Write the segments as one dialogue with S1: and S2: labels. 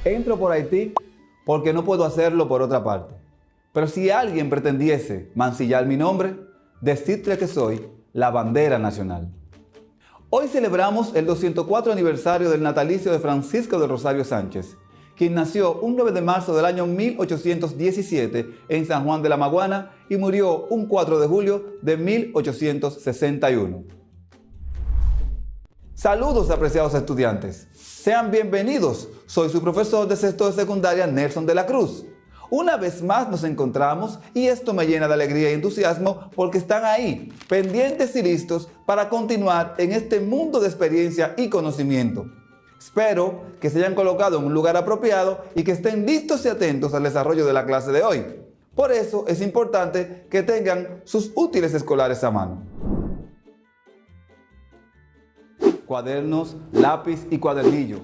S1: Entro por Haití porque no puedo hacerlo por otra parte. Pero si alguien pretendiese mancillar mi nombre, decirle que soy la bandera nacional. Hoy celebramos el 204 aniversario del natalicio de Francisco del Rosario Sánchez, quien nació un 9 de marzo del año 1817 en San Juan de la Maguana y murió un 4 de julio de 1861. Saludos, apreciados estudiantes. Sean bienvenidos. Soy su profesor de sexto de secundaria, Nelson de la Cruz. Una vez más nos encontramos y esto me llena de alegría y entusiasmo porque están ahí, pendientes y listos para continuar en este mundo de experiencia y conocimiento. Espero que se hayan colocado en un lugar apropiado y que estén listos y atentos al desarrollo de la clase de hoy. Por eso es importante que tengan sus útiles escolares a mano. Cuadernos, lápiz y cuadernillo.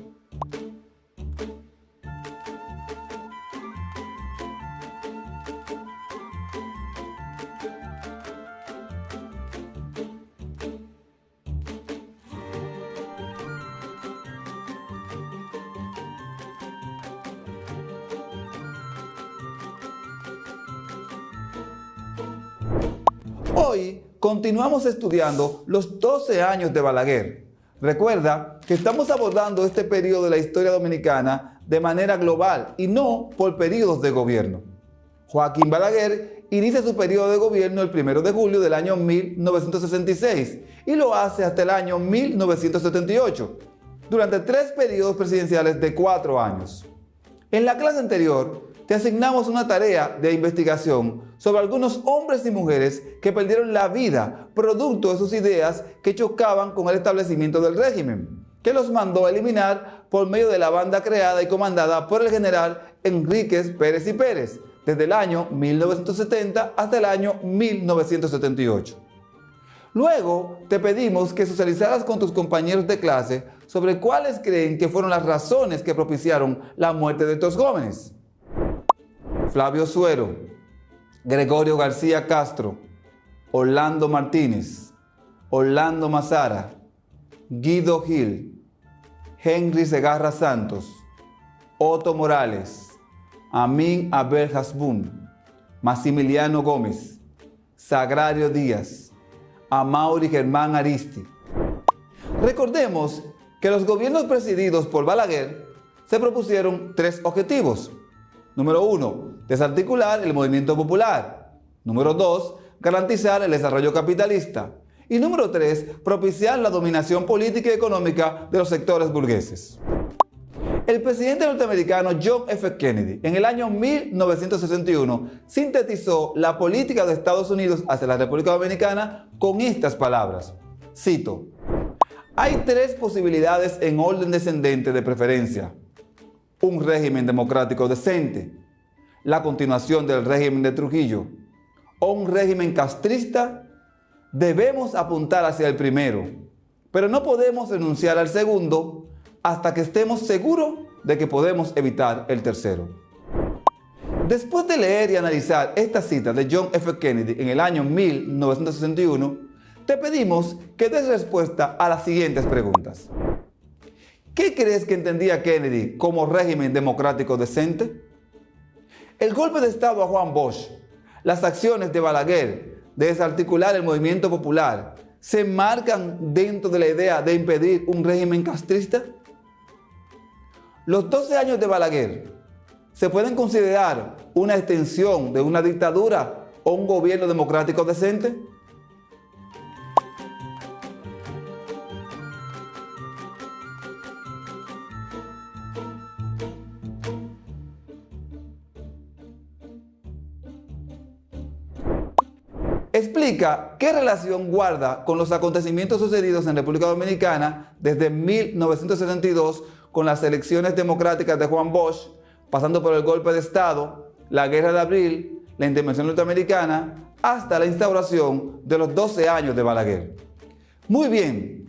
S1: Hoy continuamos estudiando los 12 años de Balaguer. Recuerda que estamos abordando este periodo de la historia dominicana de manera global y no por periodos de gobierno. Joaquín Balaguer inicia su periodo de gobierno el 1 de julio del año 1966 y lo hace hasta el año 1978, durante 3 periodos presidenciales de 4 años. En la clase anterior te asignamos una tarea de investigación sobre algunos hombres y mujeres que perdieron la vida producto de sus ideas que chocaban con el establecimiento del régimen, que los mandó a eliminar por medio de la banda creada y comandada por el general Enríquez Pérez y Pérez, desde el año 1970 hasta el año 1978. Luego te pedimos que socializaras con tus compañeros de clase sobre cuáles creen que fueron las razones que propiciaron la muerte de estos jóvenes. Flavio Suero, Gregorio García Castro, Orlando Martínez, Orlando Mazara, Guido Gil, Henry Segarra Santos, Otto Morales, Amin Abel Hasbún, Maximiliano Gómez, Sagrario Díaz, Amaury Germán Aristi. Recordemos que los gobiernos presididos por Balaguer se propusieron 3 objetivos. Número 1, desarticular el movimiento popular. Número 2, garantizar el desarrollo capitalista. Y número 3, propiciar la dominación política y económica de los sectores burgueses. El presidente norteamericano John F. Kennedy, en el año 1961, sintetizó la política de Estados Unidos hacia la República Dominicana con estas palabras. Cito: hay 3 posibilidades en orden descendente de preferencia. Un régimen democrático decente, la continuación del régimen de Trujillo, o un régimen castrista. Debemos apuntar hacia el primero, pero no podemos renunciar al segundo hasta que estemos seguros de que podemos evitar el tercero. Después de leer y analizar esta cita de John F. Kennedy en el año 1961, te pedimos que des respuesta a las siguientes preguntas. ¿Qué crees que entendía Kennedy como régimen democrático decente? El golpe de Estado a Juan Bosch, las acciones de Balaguer de desarticular el movimiento popular, ¿se enmarcan dentro de la idea de impedir un régimen castrista? Los 12 años de Balaguer, ¿se pueden considerar una extensión de una dictadura o un gobierno democrático decente? Explica qué relación guarda con los acontecimientos sucedidos en República Dominicana desde 1972 con las elecciones democráticas de Juan Bosch, pasando por el golpe de Estado, la Guerra de Abril, la intervención norteamericana, hasta la instauración de los 12 años de Balaguer. Muy bien,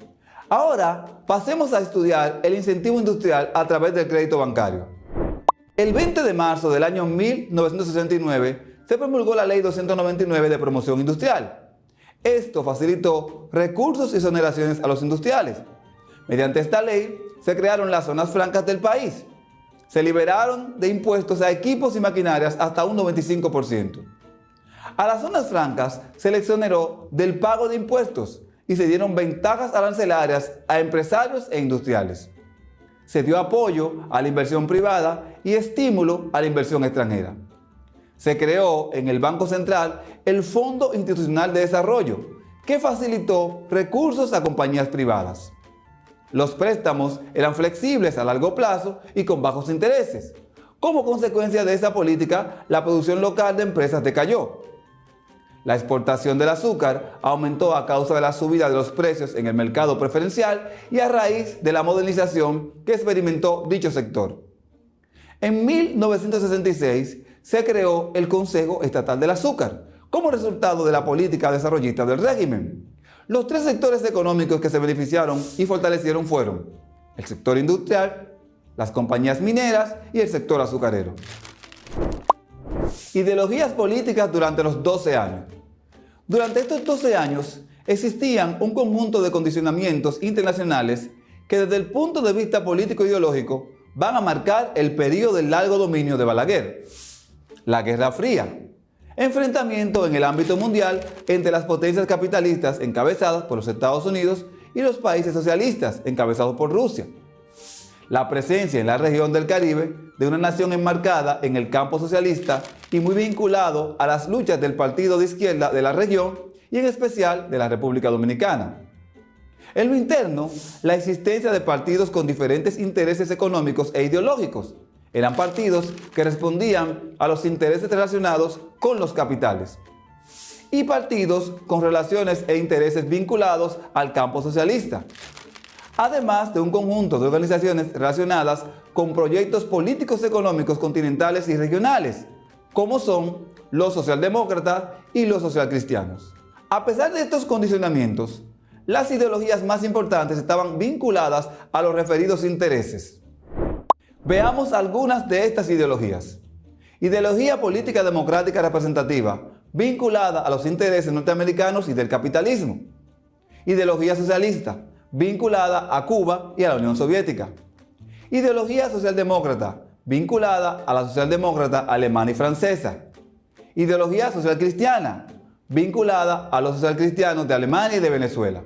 S1: ahora pasemos a estudiar el incentivo industrial a través del crédito bancario. El 20 de marzo del año 1969, se promulgó la Ley 299 de Promoción Industrial. Esto facilitó recursos y exoneraciones a los industriales. Mediante esta ley se crearon las zonas francas del país. Se liberaron de impuestos a equipos y maquinarias hasta un 95%. A las zonas francas se les exoneró del pago de impuestos y se dieron ventajas arancelarias a empresarios e industriales. Se dio apoyo a la inversión privada y estímulo a la inversión extranjera. Se creó en el Banco Central el Fondo Institucional de Desarrollo, que facilitó recursos a compañías privadas. Los préstamos eran flexibles a largo plazo y con bajos intereses. Como consecuencia de esa política, la producción local de empresas decayó. La exportación del azúcar aumentó a causa de la subida de los precios en el mercado preferencial y a raíz de la modernización que experimentó dicho sector. En 1966 se creó el Consejo Estatal del Azúcar, como resultado de la política desarrollista del régimen. Los tres sectores económicos que se beneficiaron y fortalecieron fueron el sector industrial, las compañías mineras y el sector azucarero. Ideologías políticas durante los 12 años. Durante estos 12 años existían un conjunto de condicionamientos internacionales que desde el punto de vista político-ideológico van a marcar el periodo del largo dominio de Balaguer. La Guerra Fría. Enfrentamiento en el ámbito mundial entre las potencias capitalistas encabezadas por los Estados Unidos y los países socialistas encabezados por Rusia. La presencia en la región del Caribe de una nación enmarcada en el campo socialista y muy vinculado a las luchas del partido de izquierda de la región y en especial de la República Dominicana. En lo interno, la existencia de partidos con diferentes intereses económicos e ideológicos. Eran partidos que respondían a los intereses relacionados con los capitales. Y partidos con relaciones e intereses vinculados al campo socialista. Además de un conjunto de organizaciones relacionadas con proyectos políticos económicos continentales y regionales, como son los socialdemócratas y los socialcristianos. A pesar de estos condicionamientos, las ideologías más importantes estaban vinculadas a los referidos intereses. Veamos algunas de estas ideologías. Ideología política democrática representativa, vinculada a los intereses norteamericanos y del capitalismo. Ideología socialista, vinculada a Cuba y a la Unión Soviética. Ideología socialdemócrata, vinculada a la socialdemócrata alemana y francesa. Ideología social cristiana, vinculada a los socialcristianos de Alemania y de Venezuela.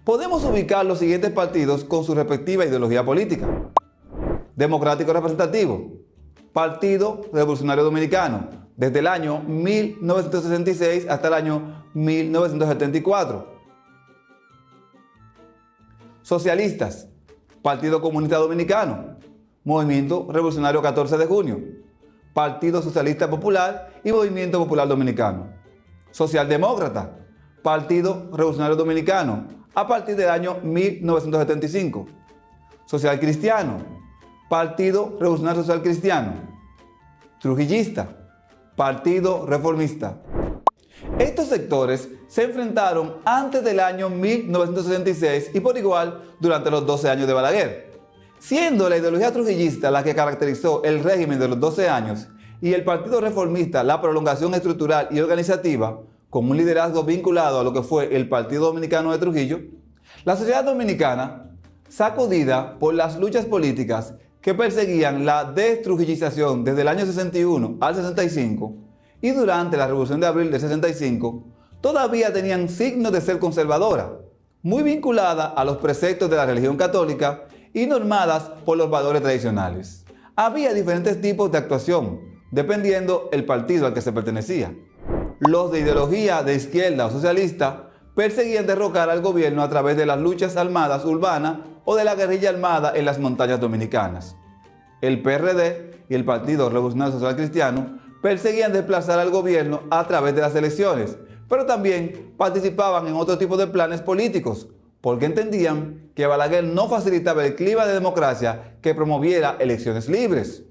S1: Podemos ubicar los siguientes partidos con su respectiva ideología política. Democrático representativo, Partido Revolucionario Dominicano, desde el año 1966 hasta el año 1974. Socialistas, Partido Comunista Dominicano, Movimiento Revolucionario 14 de Junio, Partido Socialista Popular y Movimiento Popular Dominicano. Socialdemócrata, Partido Revolucionario Dominicano, a partir del año 1975. Social Cristiano, Partido Revolucionario Social Cristiano. Trujillista, Partido Reformista. Estos sectores se enfrentaron antes del año 1966 y por igual durante los 12 años de Balaguer, siendo la ideología trujillista la que caracterizó el régimen de los 12 años y el Partido Reformista la prolongación estructural y organizativa, con un liderazgo vinculado a lo que fue el Partido Dominicano de Trujillo. La sociedad dominicana, sacudida por las luchas políticas que perseguían la destrujillización desde el año 61 al 65 y durante la Revolución de Abril del 65, todavía tenían signos de ser conservadora, muy vinculada a los preceptos de la religión católica y normadas por los valores tradicionales. Había diferentes tipos de actuación, dependiendo el partido al que se pertenecía. Los de ideología de izquierda o socialista perseguían derrocar al gobierno a través de las luchas armadas urbanas o de la guerrilla armada en las montañas dominicanas. El PRD y el Partido Revolucionario Social Cristiano perseguían desplazar al gobierno a través de las elecciones, pero también participaban en otro tipo de planes políticos, porque entendían que Balaguer no facilitaba el clima de democracia que promoviera elecciones libres.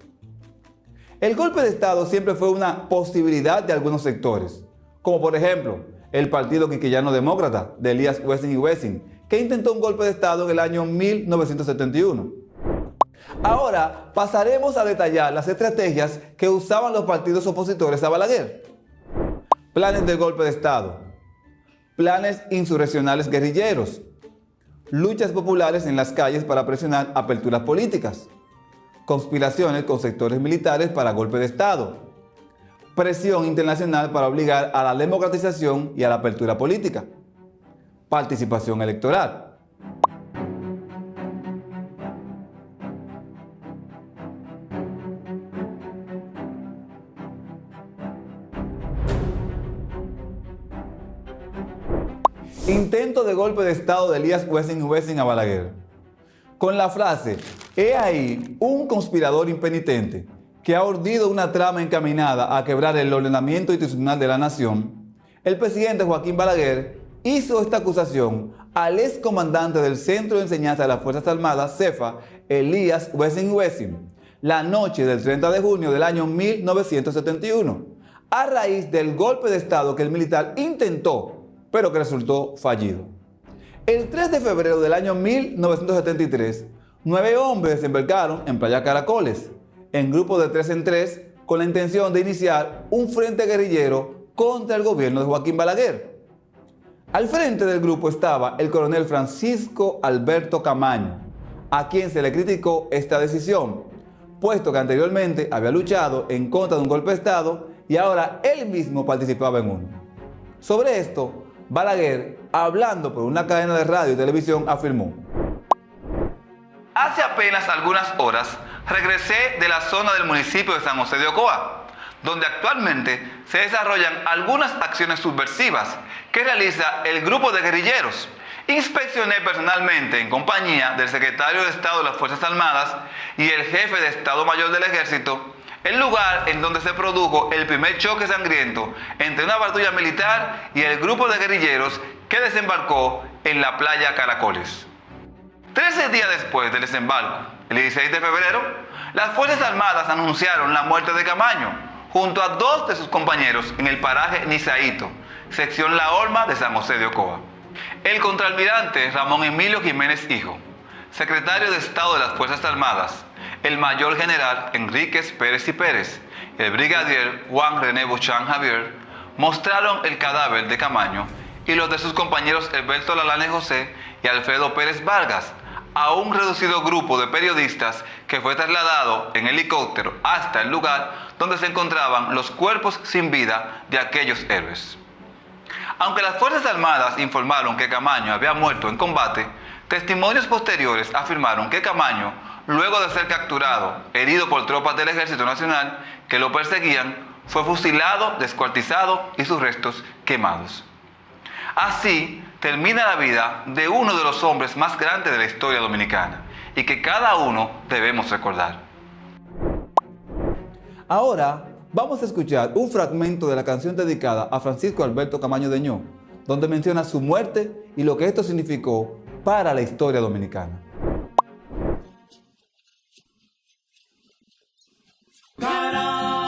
S1: El golpe de Estado siempre fue una posibilidad de algunos sectores, como por ejemplo el Partido Quiquillano Demócrata de Elías Wessing y Wessing, que intentó un golpe de Estado en el año 1971. Ahora pasaremos a detallar las estrategias que usaban los partidos opositores a Balaguer. Planes de golpe de Estado, planes insurreccionales guerrilleros, luchas populares en las calles para presionar aperturas políticas, conspiraciones con sectores militares para golpe de Estado, presión internacional para obligar a la democratización y a la apertura política, participación electoral. Intento de golpe de Estado de Elías Wessing a Balaguer. Con la frase, he ahí un conspirador impenitente que ha urdido una trama encaminada a quebrar el ordenamiento institucional de la nación, el presidente Joaquín Balaguer hizo esta acusación al excomandante del Centro de Enseñanza de las Fuerzas Armadas, CEFA, Elías Wessing, la noche del 30 de junio del año 1971, a raíz del golpe de Estado que el militar intentó, pero que resultó fallido. El 3 de febrero del año 1973, 9 hombres desembarcaron en Playa Caracoles, en grupos de 3 en 3, con la intención de iniciar un frente guerrillero contra el gobierno de Joaquín Balaguer. Al frente del grupo estaba el coronel Francisco Alberto Camaño, a quien se le criticó esta decisión, puesto que anteriormente había luchado en contra de un golpe de Estado y ahora él mismo participaba en uno. Sobre esto, Balaguer, hablando por una cadena de radio y televisión, afirmó: hace apenas algunas horas regresé de la zona del municipio de San José de Ocoa, donde actualmente se desarrollan algunas acciones subversivas que realiza el grupo de guerrilleros. Inspeccioné personalmente, en compañía del secretario de Estado de las Fuerzas Armadas y el jefe de Estado Mayor del Ejército, el lugar en donde se produjo el primer choque sangriento entre una patrulla militar y el grupo de guerrilleros que desembarcó en la playa Caracoles. 13 días después del desembarco, el 16 de febrero, las Fuerzas Armadas anunciaron la muerte de Camaño junto a 2 de sus compañeros en el paraje Nizaíto, sección La Olma de San José de Ocoa. El contraalmirante Ramón Emilio Jiménez Hijo, secretario de Estado de las Fuerzas Armadas, el mayor general Enríquez Pérez y Pérez, el brigadier Juan René Buchan Javier, mostraron el cadáver de Camaño y los de sus compañeros Alberto Lalane José y Alfredo Pérez Vargas a un reducido grupo de periodistas que fue trasladado en helicóptero hasta el lugar donde se encontraban los cuerpos sin vida de aquellos héroes. Aunque las Fuerzas Armadas informaron que Camaño había muerto en combate, testimonios posteriores afirmaron que Camaño, luego de ser capturado, herido por tropas del Ejército Nacional que lo perseguían, fue fusilado, descuartizado y sus restos quemados. Así termina la vida de uno de los hombres más grandes de la historia dominicana y que cada uno debemos recordar. Ahora vamos a escuchar un fragmento de la canción dedicada a Francisco Alberto Camaño Deñó, donde menciona su muerte y lo que esto significó para la historia dominicana.
S2: Caramba,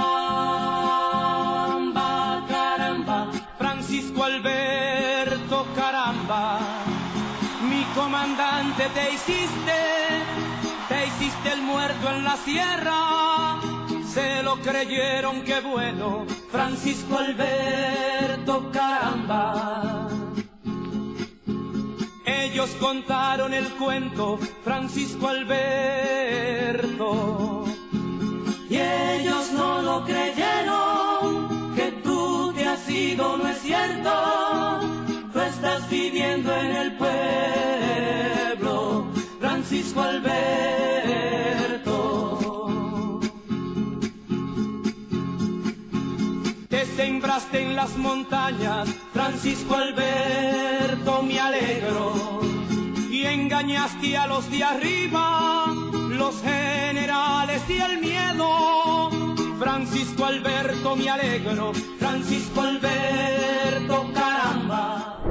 S2: caramba, Francisco Alberto, caramba, mi comandante te hiciste el muerto en la sierra, se lo creyeron, qué bueno, Francisco Alberto, caramba. Ellos contaron el cuento, Francisco Alberto, y ellos no lo creyeron, que tú te has ido, no es cierto, tú estás viviendo en el pueblo, Francisco Alberto. Te sembraste en las montañas, Francisco Alberto, me alegro, y engañaste a los de arriba, los generales y el miedo, Francisco Alberto, me alegro, Francisco Alberto, caramba.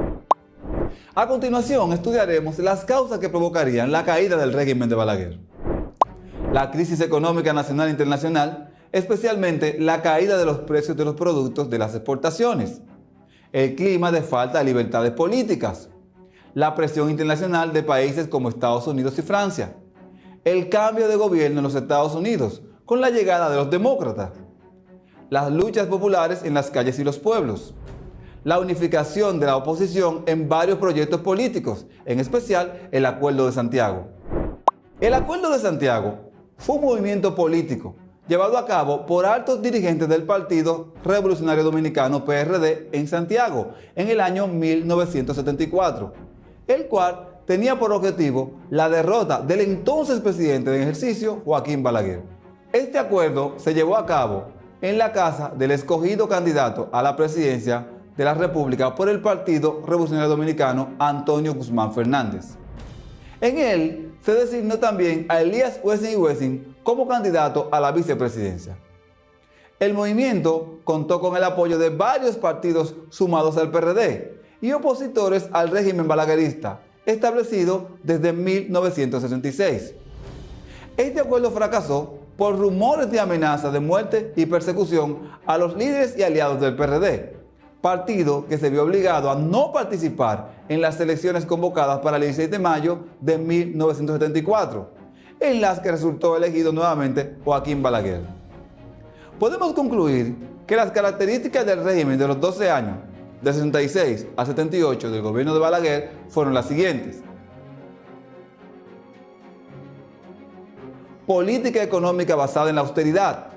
S1: A continuación estudiaremos las causas que provocarían la caída del régimen de Balaguer. La crisis económica nacional e internacional, especialmente la caída de los precios de los productos de las exportaciones, el clima de falta de libertades políticas, la presión internacional de países como Estados Unidos y Francia, el cambio de gobierno en los Estados Unidos con la llegada de los demócratas, las luchas populares en las calles y los pueblos, la unificación de la oposición en varios proyectos políticos, en especial el Acuerdo de Santiago. El Acuerdo de Santiago fue un movimiento político llevado a cabo por altos dirigentes del Partido Revolucionario Dominicano PRD en Santiago en el año 1974, el cual tenía por objetivo la derrota del entonces presidente en ejercicio Joaquín Balaguer. Este acuerdo se llevó a cabo en la casa del escogido candidato a la presidencia de la República por el Partido Revolucionario Dominicano, Antonio Guzmán Fernández. En él se designó también a Elías Wessing y Wessing como candidato a la vicepresidencia. El movimiento contó con el apoyo de varios partidos sumados al PRD y opositores al régimen balaguerista, establecido desde 1966. Este acuerdo fracasó por rumores de amenaza de muerte y persecución a los líderes y aliados del PRD, partido que se vio obligado a no participar en las elecciones convocadas para el 16 de mayo de 1974, en las que resultó elegido nuevamente Joaquín Balaguer. Podemos concluir que las características del régimen de los 12 años, de 66 a 78 del gobierno de Balaguer, fueron las siguientes: política económica basada en la austeridad,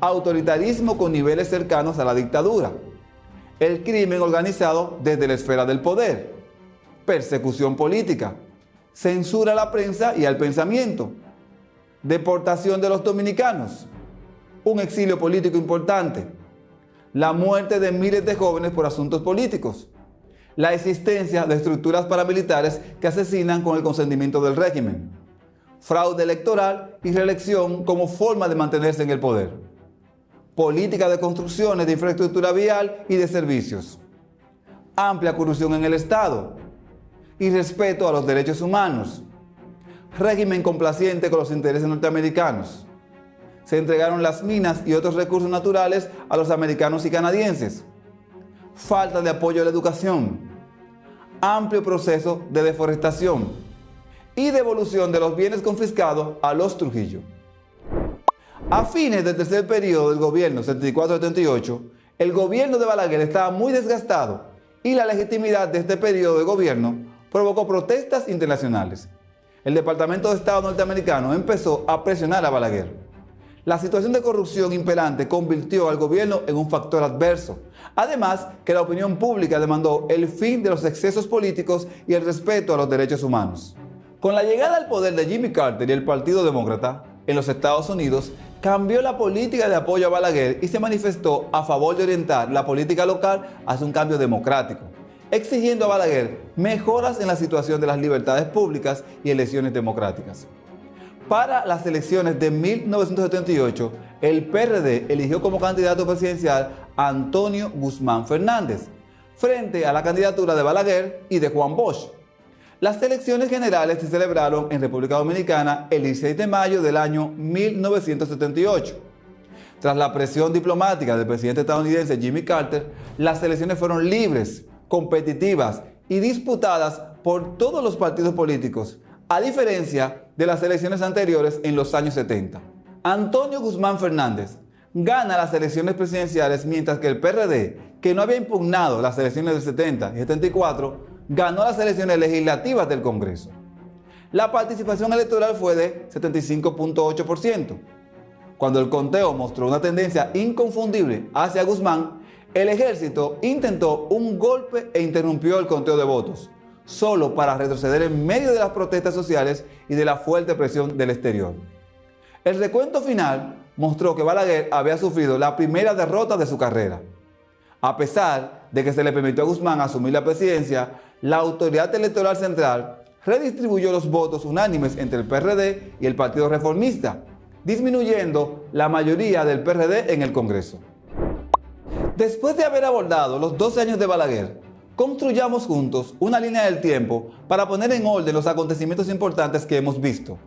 S1: autoritarismo con niveles cercanos a la dictadura, el crimen organizado desde la esfera del poder, persecución política, censura a la prensa y al pensamiento, deportación de los dominicanos, un exilio político importante, la muerte de miles de jóvenes por asuntos políticos, la existencia de estructuras paramilitares que asesinan con el consentimiento del régimen, fraude electoral y reelección como forma de mantenerse en el poder, política de construcciones de infraestructura vial y de servicios, amplia corrupción en el Estado, irrespeto a los derechos humanos, régimen complaciente con los intereses norteamericanos. Se entregaron las minas y otros recursos naturales a los americanos y canadienses, falta de apoyo a la educación, amplio proceso de deforestación y devolución de los bienes confiscados a los Trujillo. A fines del tercer periodo del gobierno 74-78, el gobierno de Balaguer estaba muy desgastado y la legitimidad de este periodo de gobierno provocó protestas internacionales. El Departamento de Estado norteamericano empezó a presionar a Balaguer. La situación de corrupción imperante convirtió al gobierno en un factor adverso. Además, que la opinión pública demandó el fin de los excesos políticos y el respeto a los derechos humanos. Con la llegada al poder de Jimmy Carter y el Partido Demócrata en los Estados Unidos, cambió la política de apoyo a Balaguer y se manifestó a favor de orientar la política local hacia un cambio democrático, exigiendo a Balaguer mejoras en la situación de las libertades públicas y elecciones democráticas. Para las elecciones de 1978, el PRD eligió como candidato presidencial a Antonio Guzmán Fernández, frente a la candidatura de Balaguer y de Juan Bosch. Las elecciones generales se celebraron en República Dominicana el 16 de mayo del año 1978. Tras la presión diplomática del presidente estadounidense Jimmy Carter, las elecciones fueron libres, competitivas y disputadas por todos los partidos políticos, a diferencia de las elecciones anteriores en los años 70. Antonio Guzmán Fernández gana las elecciones presidenciales, mientras que el PRD, que no había impugnado las elecciones del 70 y 74, ganó las elecciones legislativas del Congreso. La participación electoral fue de 75.8%. Cuando el conteo mostró una tendencia inconfundible hacia Guzmán, el ejército intentó un golpe e interrumpió el conteo de votos, solo para retroceder en medio de las protestas sociales y de la fuerte presión del exterior. El recuento final mostró que Balaguer había sufrido la primera derrota de su carrera. A pesar de que se le permitió a Guzmán asumir la presidencia, la Autoridad Electoral Central redistribuyó los votos unánimes entre el PRD y el Partido Reformista, disminuyendo la mayoría del PRD en el Congreso. Después de haber abordado los 12 años de Balaguer, construyamos juntos una línea del tiempo para poner en orden los acontecimientos importantes que hemos visto.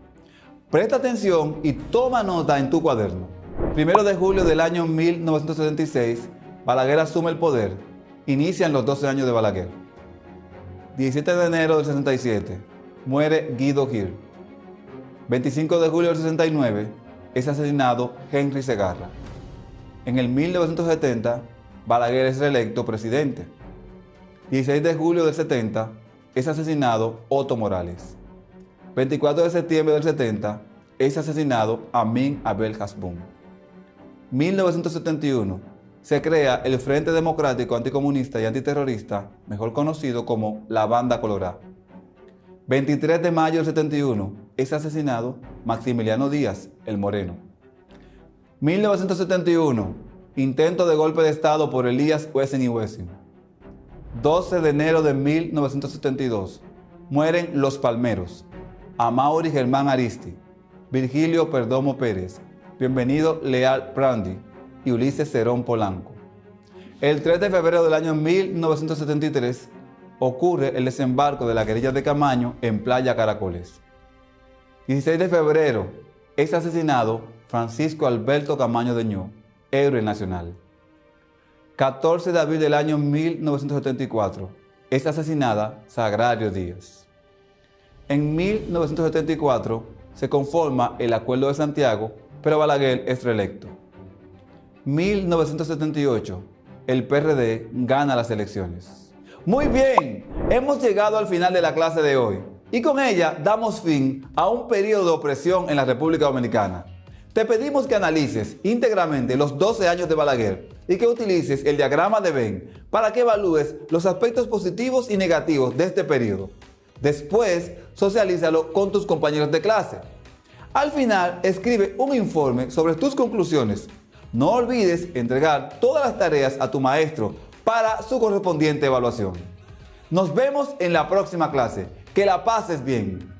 S1: Presta atención y toma nota en tu cuaderno. 1 de julio del año 1976, Balaguer asume el poder. Inician los 12 años de Balaguer. 17 de enero del 67, muere Guido Gil. 25 de julio del 69, es asesinado Henry Segarra. En el 1970, Balaguer es reelecto presidente. 16 de julio del 70, es asesinado Otto Morales. 24 de septiembre del 70, es asesinado Amin Abdel Hasbun. 1971. Se crea el Frente Democrático Anticomunista y Antiterrorista, mejor conocido como la Banda Colorada. 23 de mayo del 71. Es asesinado Maximiliano Díaz, el Moreno. 1971. Intento de golpe de Estado por Elías Wessel y Wessel. 12 de enero de 1972. Mueren Los Palmeros. Amaury Germán Aristi, Virgilio Perdomo Pérez, Bienvenido Leal Prandi y Ulises Cerón Polanco. El 3 de febrero del año 1973 ocurre el desembarco de la guerrilla de Camaño en Playa Caracoles. 16 de febrero es asesinado Francisco Alberto Camaño Deñó, héroe nacional. 14 de abril del año 1974 es asesinada Sagrario Díaz. En 1974 se conforma el Acuerdo de Santiago, pero Balaguer es reelecto. 1978, el PRD gana las elecciones. Muy bien, hemos llegado al final de la clase de hoy y con ella damos fin a un periodo de opresión en la República Dominicana. Te pedimos que analices íntegramente los 12 años de Balaguer y que utilices el diagrama de Venn para que evalúes los aspectos positivos y negativos de este periodo. Después, socialízalo con tus compañeros de clase. Al final, escribe un informe sobre tus conclusiones. No olvides entregar todas las tareas a tu maestro para su correspondiente evaluación. Nos vemos en la próxima clase. Que la pases bien.